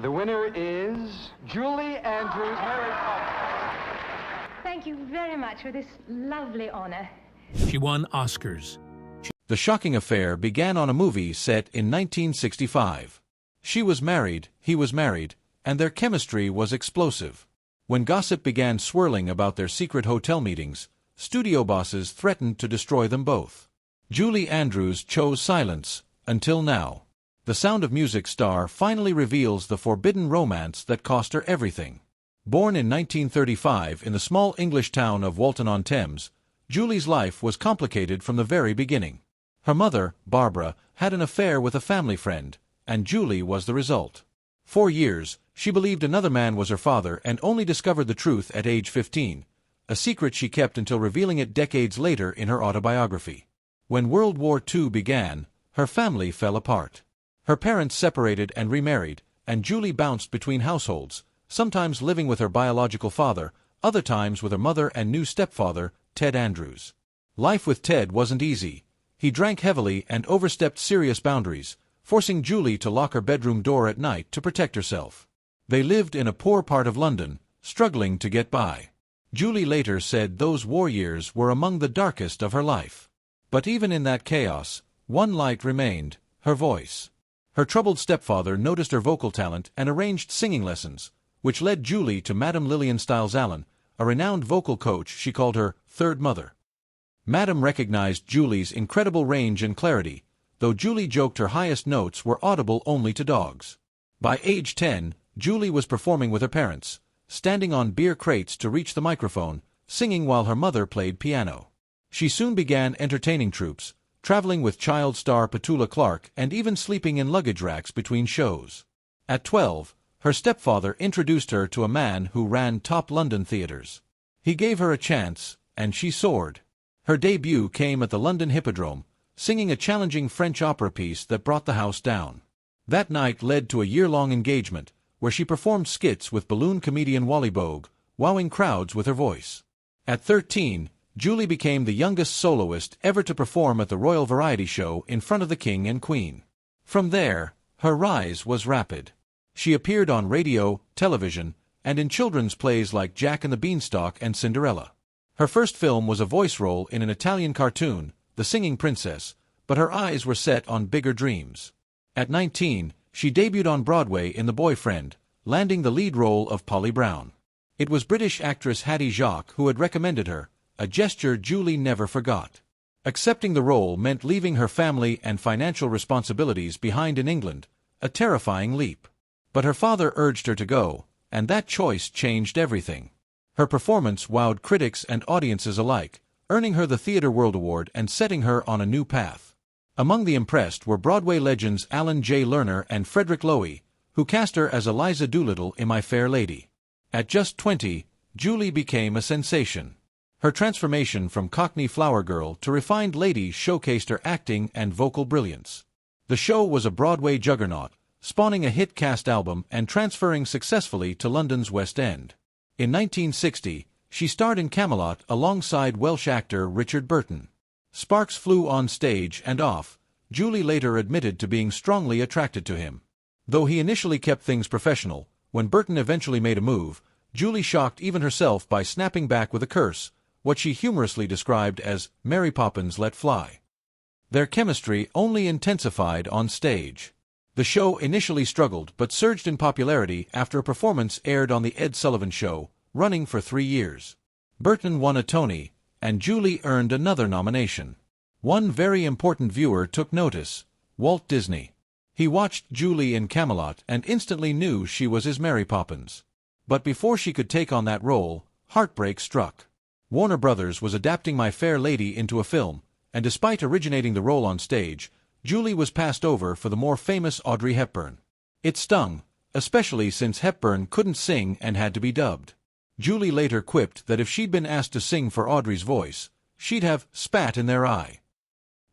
The winner is Julie Andrews, Mary Poppins. Thank you very much for this lovely honor. She won Oscars. The shocking affair began on a movie set in 1965. She was married, he was married, and their chemistry was explosive. When gossip began swirling about their secret hotel meetings, studio bosses threatened to destroy them both. Julie Andrews chose silence, until now. The Sound of Music star finally reveals the forbidden romance that cost her everything. Born in 1935 in the small English town of Walton-on-Thames, Julie's life was complicated from the very beginning. Her mother, Barbara, had an affair with a family friend, and Julie was the result. For years, she believed another man was her father and only discovered the truth at age 15, a secret she kept until revealing it decades later in her autobiography. When World War II began, her family fell apart. Her parents separated and remarried, and Julie bounced between households, sometimes living with her biological father, other times with her mother and new stepfather, Ted Andrews. Life with Ted wasn't easy. He drank heavily and overstepped serious boundaries, forcing Julie to lock her bedroom door at night to protect herself. They lived in a poor part of London, struggling to get by. Julie later said those war years were among the darkest of her life. But even in that chaos, one light remained: her voice. Her troubled stepfather noticed her vocal talent and arranged singing lessons, which led Julie to Madame Lillian Stiles-Allen, a renowned vocal coach. She called her third mother. Madame recognized Julie's incredible range and clarity, though Julie joked her highest notes were audible only to dogs. By age 10, Julie was performing with her parents, standing on beer crates to reach the microphone, singing while her mother played piano. She soon began entertaining troupes, traveling with child star Petula Clark and even sleeping in luggage racks between shows. At 12, her stepfather introduced her to a man who ran top London theatres. He gave her a chance, and she soared. Her debut came at the London Hippodrome, singing a challenging French opera piece that brought the house down. That night led to a year-long engagement, where she performed skits with balloon comedian Wally Bogue, wowing crowds with her voice. At 13, Julie became the youngest soloist ever to perform at the Royal Variety Show in front of the King and Queen. From there, her rise was rapid. She appeared on radio, television, and in children's plays like Jack and the Beanstalk and Cinderella. Her first film was a voice role in an Italian cartoon, The Singing Princess, but her eyes were set on bigger dreams. At 19, she debuted on Broadway in The Boyfriend, landing the lead role of Polly Brown. It was British actress Hattie Jacques who had recommended her, a gesture Julie never forgot. Accepting the role meant leaving her family and financial responsibilities behind in England, a terrifying leap. But her father urged her to go, and that choice changed everything. Her performance wowed critics and audiences alike, earning her the Theatre World Award and setting her on a new path. Among the impressed were Broadway legends Alan J. Lerner and Frederick Loewy, who cast her as Eliza Doolittle in My Fair Lady. At just 20, Julie became a sensation. Her transformation from Cockney flower girl to refined lady showcased her acting and vocal brilliance. The show was a Broadway juggernaut, spawning a hit cast album and transferring successfully to London's West End. In 1960, she starred in Camelot alongside Welsh actor Richard Burton. Sparks flew on stage and off. Julie later admitted to being strongly attracted to him. Though he initially kept things professional, when Burton eventually made a move, Julie shocked even herself by snapping back with a curse, what she humorously described as Mary Poppins let fly. Their chemistry only intensified on stage. The show initially struggled but surged in popularity after a performance aired on The Ed Sullivan Show, running for 3 years. Burton won a Tony, and Julie earned another nomination. One very important viewer took notice: Walt Disney. He watched Julie in Camelot and instantly knew she was his Mary Poppins. But before she could take on that role, heartbreak struck. Warner Brothers was adapting My Fair Lady into a film, and despite originating the role on stage, Julie was passed over for the more famous Audrey Hepburn. It stung, especially since Hepburn couldn't sing and had to be dubbed. Julie later quipped that if she'd been asked to sing for Audrey's voice, she'd have spat in their eye.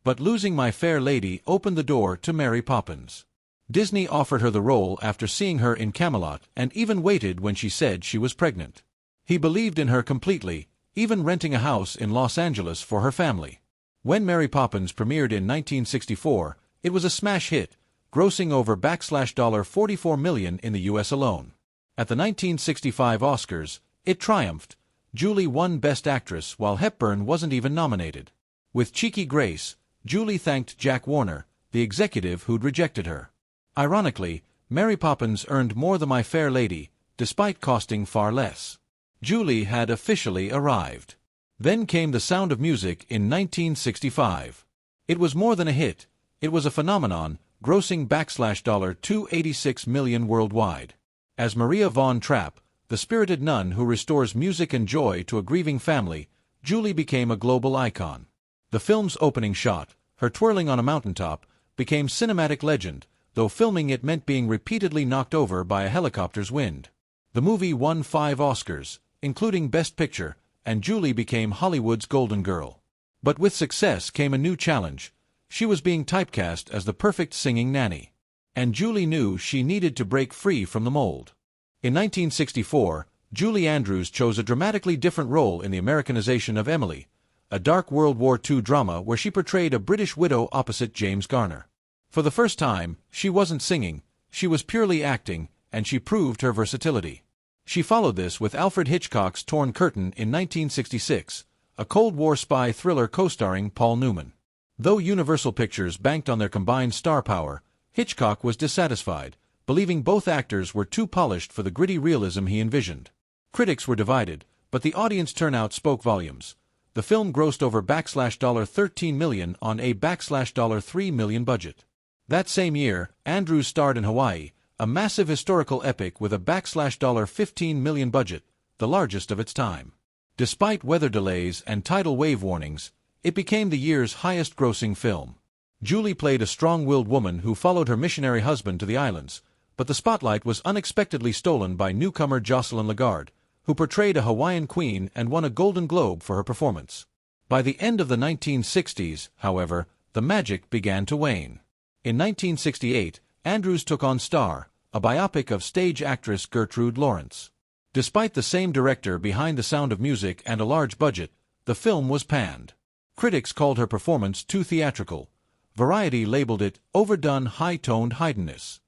But losing My Fair Lady opened the door to Mary Poppins. Disney offered her the role after seeing her in Camelot and even waited when she said she was pregnant. He believed in her completely, even renting a house in Los Angeles for her family. When Mary Poppins premiered in 1964, it was a smash hit, grossing over $44 million in the U.S. alone. At the 1965 Oscars, it triumphed. Julie won Best Actress while Hepburn wasn't even nominated. With cheeky grace, Julie thanked Jack Warner, the executive who'd rejected her. Ironically, Mary Poppins earned more than My Fair Lady, despite costing far less. Julie had officially arrived. Then came The Sound of Music in 1965. It was more than a hit, it was a phenomenon, grossing $286 million worldwide. As Maria Von Trapp, the spirited nun who restores music and joy to a grieving family, Julie became a global icon. The film's opening shot, her twirling on a mountaintop, became cinematic legend, though filming it meant being repeatedly knocked over by a helicopter's wind. The movie won 5 Oscars, including Best Picture, and Julie became Hollywood's Golden Girl. But with success came a new challenge. She was being typecast as the perfect singing nanny. And Julie knew she needed to break free from the mold. In 1964, Julie Andrews chose a dramatically different role in the Americanization of Emily, a dark World War II drama where she portrayed a British widow opposite James Garner. For the first time, she wasn't singing, she was purely acting, and she proved her versatility. She followed this with Alfred Hitchcock's Torn Curtain in 1966, a Cold War spy thriller co-starring Paul Newman. Though Universal Pictures banked on their combined star power, Hitchcock was dissatisfied, believing both actors were too polished for the gritty realism he envisioned. Critics were divided, but the audience turnout spoke volumes. The film grossed over $13 million on a $3 million budget. That same year, Andrews starred in Hawaii, a massive historical epic with a $15 million budget, the largest of its time. Despite weather delays and tidal wave warnings, it became the year's highest-grossing film. Julie played a strong-willed woman who followed her missionary husband to the islands, but the spotlight was unexpectedly stolen by newcomer Jocelyn Lagarde, who portrayed a Hawaiian queen and won a Golden Globe for her performance. By the end of the 1960s, however, the magic began to wane. In 1968, Andrews took on Star, a biopic of stage actress Gertrude Lawrence. Despite the same director behind The Sound of Music and a large budget, the film was panned. Critics called her performance too theatrical. Variety labeled it overdone high-toned heightenedness.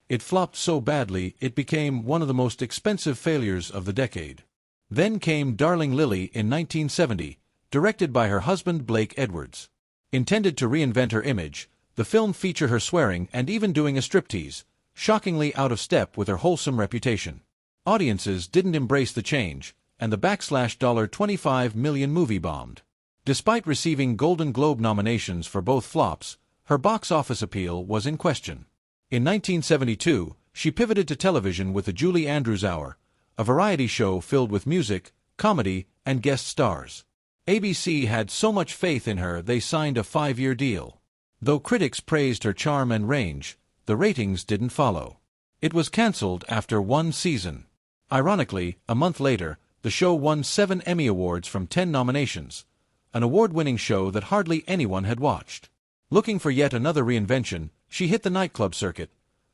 It flopped so badly it became one of the most expensive failures of the decade. Then came Darling Lily in 1970, directed by her husband Blake Edwards. Intended to reinvent her image, the film featured her swearing and even doing a striptease, shockingly out of step with her wholesome reputation. Audiences didn't embrace the change, and the $25 million movie bombed. Despite receiving Golden Globe nominations for both flops, her box office appeal was in question. In 1972, she pivoted to television with the Julie Andrews Hour, a variety show filled with music, comedy, and guest stars. ABC had so much faith in her they signed a 5-year deal. Though critics praised her charm and range, the ratings didn't follow. It was cancelled after 1 season. Ironically, a month later, the show won 7 Emmy Awards from 10 nominations, an award-winning show that hardly anyone had watched. Looking for yet another reinvention, she hit the nightclub circuit.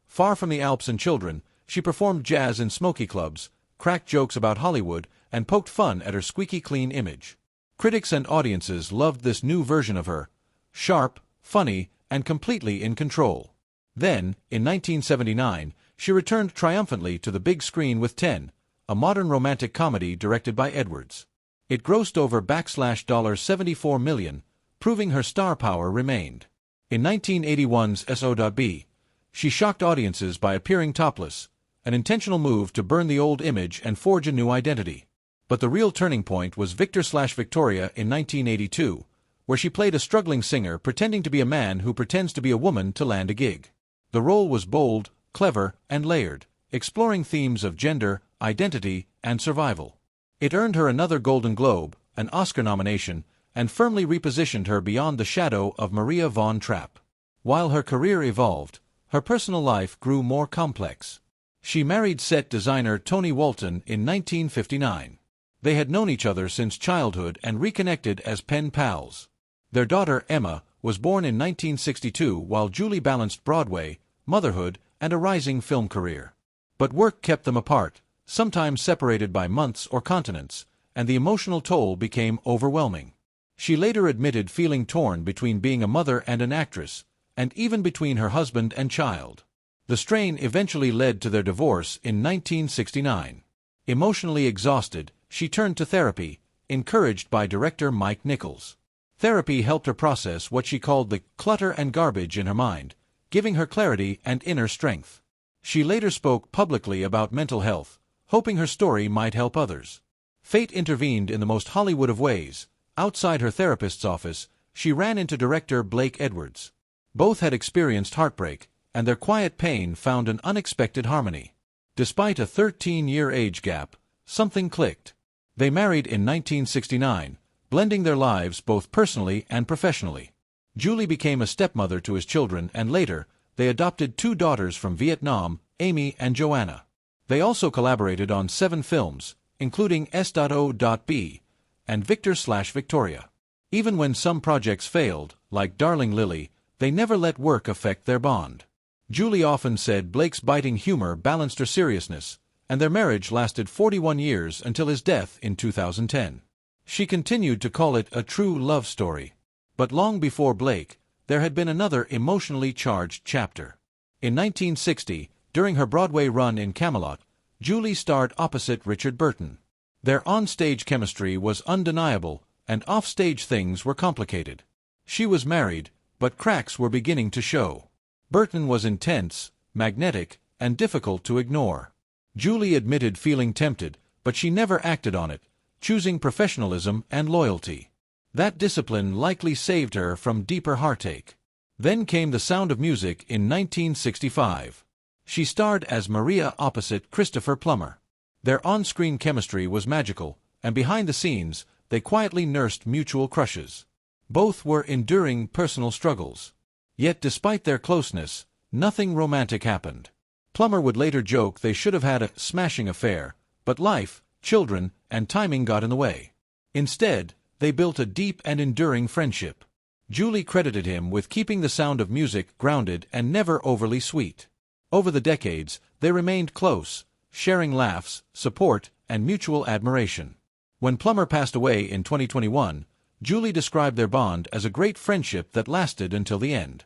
Far from the Alps and children, she performed jazz in smoky clubs, cracked jokes about Hollywood, and poked fun at her squeaky clean image. Critics and audiences loved this new version of her, sharp, funny, and completely in control. Then, in 1979, she returned triumphantly to the big screen with 10, a modern romantic comedy directed by Edwards. It grossed over $74 million, proving her star power remained. In 1981's S.O.B., she shocked audiences by appearing topless, an intentional move to burn the old image and forge a new identity. But the real turning point was Victor/Victoria in 1982, where she played a struggling singer pretending to be a man who pretends to be a woman to land a gig. The role was bold, clever, and layered, exploring themes of gender, identity, and survival. It earned her another Golden Globe, an Oscar nomination, and firmly repositioned her beyond the shadow of Maria Von Trapp. While her career evolved, her personal life grew more complex. She married set designer Tony Walton in 1959. They had known each other since childhood and reconnected as pen pals. Their daughter, Emma, was born in 1962 while Julie balanced Broadway, motherhood, and a rising film career. But work kept them apart, sometimes separated by months or continents, and the emotional toll became overwhelming. She later admitted feeling torn between being a mother and an actress, and even between her husband and child. The strain eventually led to their divorce in 1969. Emotionally exhausted, she turned to therapy, encouraged by director Mike Nichols. Therapy helped her process what she called the clutter and garbage in her mind, giving her clarity and inner strength. She later spoke publicly about mental health, hoping her story might help others. Fate intervened in the most Hollywood of ways. Outside her therapist's office, she ran into director Blake Edwards. Both had experienced heartbreak, and their quiet pain found an unexpected harmony. Despite a 13-year age gap, something clicked. They married in 1969, blending their lives both personally and professionally. Julie became a stepmother to his children, and later, they adopted 2 daughters from Vietnam, Amy and Joanna. They also collaborated on 7 films, including S.O.B. and Victor/Victoria. Even when some projects failed, like Darling Lily, they never let work affect their bond. Julie often said Blake's biting humor balanced her seriousness, and their marriage lasted 41 years until his death in 2010. She continued to call it a true love story. But long before Blake, there had been another emotionally charged chapter. In 1960, during her Broadway run in Camelot, Julie starred opposite Richard Burton. Their onstage chemistry was undeniable, and offstage things were complicated. She was married, but cracks were beginning to show. Burton was intense, magnetic, and difficult to ignore. Julie admitted feeling tempted, but she never acted on it, choosing professionalism and loyalty. That discipline likely saved her from deeper heartache. Then came The Sound of Music in 1965. She starred as Maria opposite Christopher Plummer. Their on-screen chemistry was magical, and behind the scenes, they quietly nursed mutual crushes. Both were enduring personal struggles. Yet despite their closeness, nothing romantic happened. Plummer would later joke they should have had a smashing affair, but life, children, and timing got in the way. Instead, they built a deep and enduring friendship. Julie credited him with keeping The Sound of Music grounded and never overly sweet. Over the decades, they remained close, sharing laughs, support, and mutual admiration. When Plummer passed away in 2021, Julie described their bond as a great friendship that lasted until the end.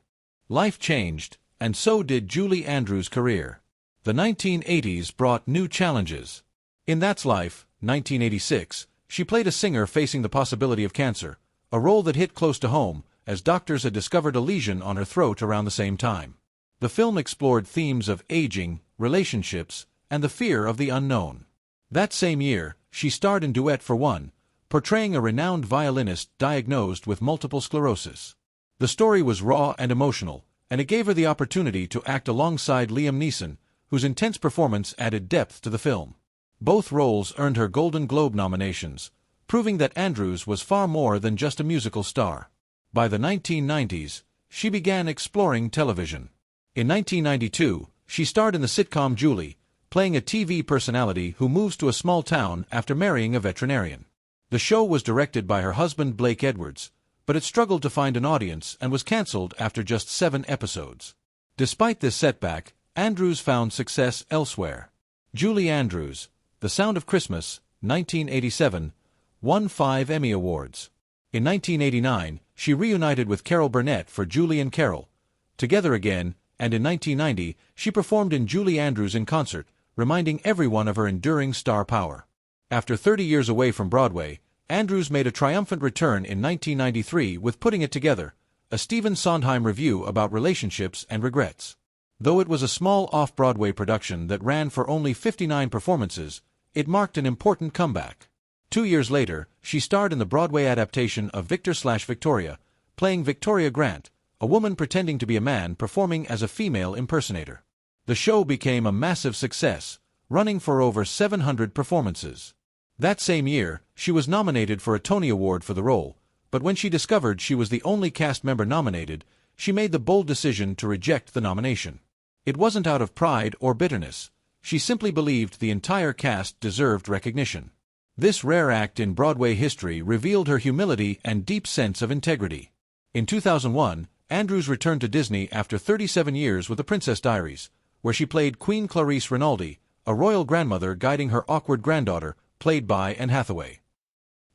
Life changed, and so did Julie Andrews' career. The 1980s brought new challenges. In That's Life, 1986, she played a singer facing the possibility of cancer, a role that hit close to home, as doctors had discovered a lesion on her throat around the same time. The film explored themes of aging, relationships, and the fear of the unknown. That same year, she starred in Duet for One, portraying a renowned violinist diagnosed with multiple sclerosis. The story was raw and emotional, and it gave her the opportunity to act alongside Liam Neeson, whose intense performance added depth to the film. Both roles earned her Golden Globe nominations, proving that Andrews was far more than just a musical star. By the 1990s, she began exploring television. In 1992, she starred in the sitcom Julie, playing a TV personality who moves to a small town after marrying a veterinarian. The show was directed by her husband Blake Edwards, but it struggled to find an audience and was cancelled after just 7 episodes. Despite this setback, Andrews found success elsewhere. Julie Andrews, The Sound of Christmas, 1987, won 5 Emmy Awards. In 1989, she reunited with Carol Burnett for Julie and Carol, Together Again, and in 1990, she performed in Julie Andrews in concert, reminding everyone of her enduring star power. After 30 years away from Broadway, Andrews made a triumphant return in 1993 with Putting It Together, a Stephen Sondheim review about relationships and regrets. Though it was a small off-Broadway production that ran for only 59 performances, it marked an important comeback. 2 years later, she starred in the Broadway adaptation of Victor/Victoria, playing Victoria Grant, a woman pretending to be a man performing as a female impersonator. The show became a massive success, running for over 700 performances. That same year, she was nominated for a Tony Award for the role, but when she discovered she was the only cast member nominated, she made the bold decision to reject the nomination. It wasn't out of pride or bitterness. She simply believed the entire cast deserved recognition. This rare act in Broadway history revealed her humility and deep sense of integrity. In 2001, Andrews returned to Disney after 37 years with The Princess Diaries, where she played Queen Clarice Rinaldi, a royal grandmother guiding her awkward granddaughter, played by Anne Hathaway.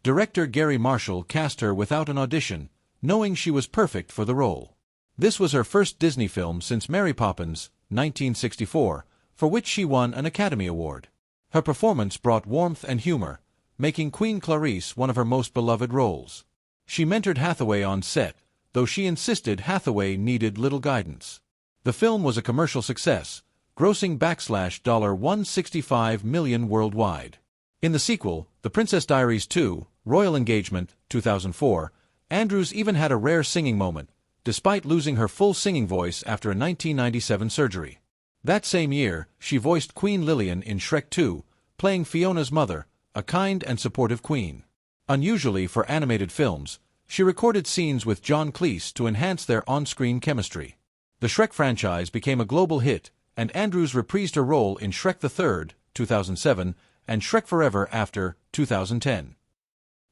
Director Gary Marshall cast her without an audition, knowing she was perfect for the role. This was her first Disney film since Mary Poppins, 1964, for which she won an Academy Award. Her performance brought warmth and humor, making Queen Clarice one of her most beloved roles. She mentored Hathaway on set, though she insisted Hathaway needed little guidance. The film was a commercial success, grossing $165 million worldwide. In the sequel, The Princess Diaries 2, Royal Engagement, 2004, Andrews even had a rare singing moment, despite losing her full singing voice after a 1997 surgery. That same year, she voiced Queen Lillian in Shrek 2, playing Fiona's mother, a kind and supportive queen. Unusually for animated films, she recorded scenes with John Cleese to enhance their on-screen chemistry. The Shrek franchise became a global hit, and Andrews reprised her role in Shrek the Third, 2007, and Shrek Forever After, 2010.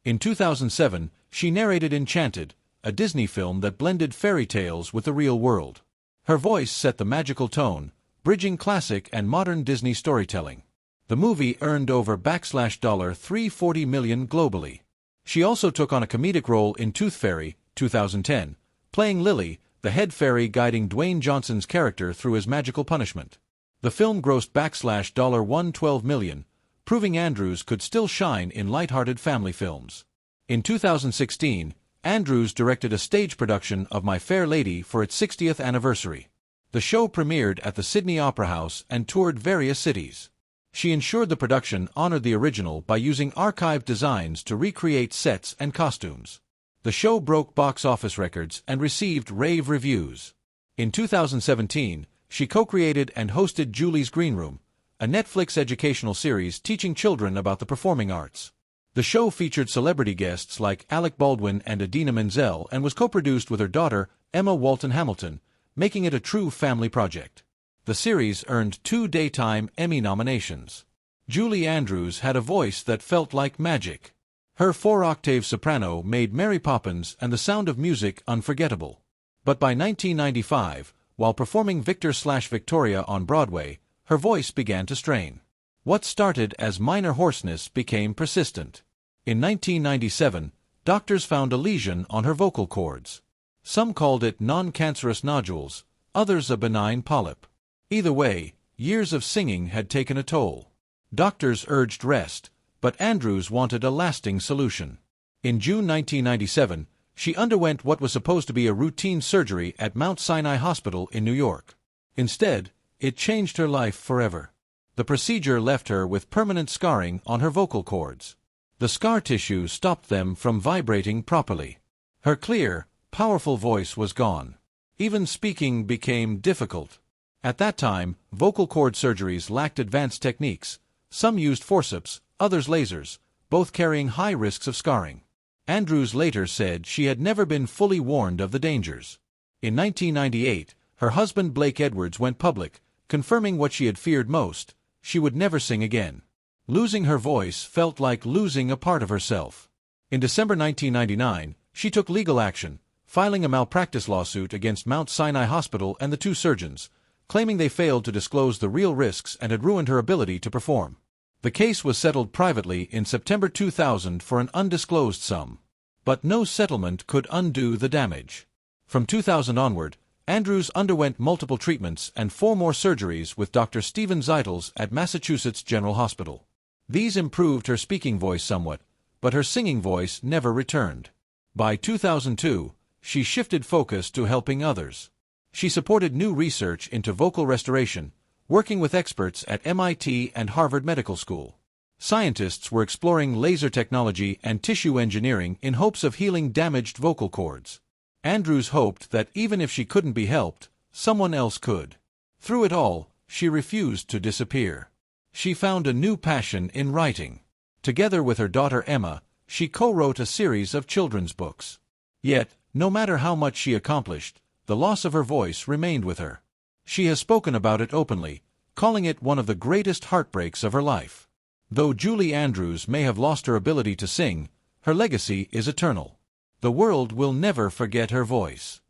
In 2007, she narrated Enchanted, a Disney film that blended fairy tales with the real world. Her voice set the magical tone, bridging classic and modern Disney storytelling. The movie earned over $340 million globally. She also took on a comedic role in Tooth Fairy, 2010, playing Lily, the head fairy guiding Dwayne Johnson's character through his magical punishment. The film grossed $112 million, proving Andrews could still shine in light-hearted family films. In 2016, Andrews directed a stage production of My Fair Lady for its 60th anniversary. The show premiered at the Sydney Opera House and toured various cities. She ensured the production honored the original by using archived designs to recreate sets and costumes. The show broke box office records and received rave reviews. In 2017, she co-created and hosted Julie's Green Room, a Netflix educational series teaching children about the performing arts. The show featured celebrity guests like Alec Baldwin and Idina Menzel and was co-produced with her daughter, Emma Walton Hamilton, making it a true family project. The series earned 2 Daytime Emmy nominations. Julie Andrews had a voice that felt like magic. Her 4-octave soprano made Mary Poppins and The Sound of Music unforgettable. But by 1995, while performing Victor/Victoria on Broadway, her voice began to strain. What started as minor hoarseness became persistent. In 1997, doctors found a lesion on her vocal cords. Some called it non-cancerous nodules, others a benign polyp. Either way, years of singing had taken a toll. Doctors urged rest, but Andrews wanted a lasting solution. In June 1997, she underwent what was supposed to be a routine surgery at Mount Sinai Hospital in New York. Instead, it changed her life forever. The procedure left her with permanent scarring on her vocal cords. The scar tissue stopped them from vibrating properly. Her clear, powerful voice was gone. Even speaking became difficult. At that time, vocal cord surgeries lacked advanced techniques. Some used forceps, others lasers, both carrying high risks of scarring. Andrews later said she had never been fully warned of the dangers. In 1998, her husband Blake Edwards went public, confirming what she had feared most: she would never sing again. Losing her voice felt like losing a part of herself. In December 1999, she took legal action, filing a malpractice lawsuit against Mount Sinai Hospital and the 2 surgeons, claiming they failed to disclose the real risks and had ruined her ability to perform. The case was settled privately in September 2000 for an undisclosed sum. But no settlement could undo the damage. From 2000 onward, Andrews underwent multiple treatments and 4 more surgeries with Dr. Stephen Zeitels at Massachusetts General Hospital. These improved her speaking voice somewhat, but her singing voice never returned. By 2002, she shifted focus to helping others. She supported new research into vocal restoration, working with experts at MIT and Harvard Medical School. Scientists were exploring laser technology and tissue engineering in hopes of healing damaged vocal cords. Andrews hoped that even if she couldn't be helped, someone else could. Through it all, she refused to disappear. She found a new passion in writing. Together with her daughter Emma, she co-wrote a series of children's books. Yet, no matter how much she accomplished, the loss of her voice remained with her. She has spoken about it openly, calling it one of the greatest heartbreaks of her life. Though Julie Andrews may have lost her ability to sing, her legacy is eternal. The world will never forget her voice.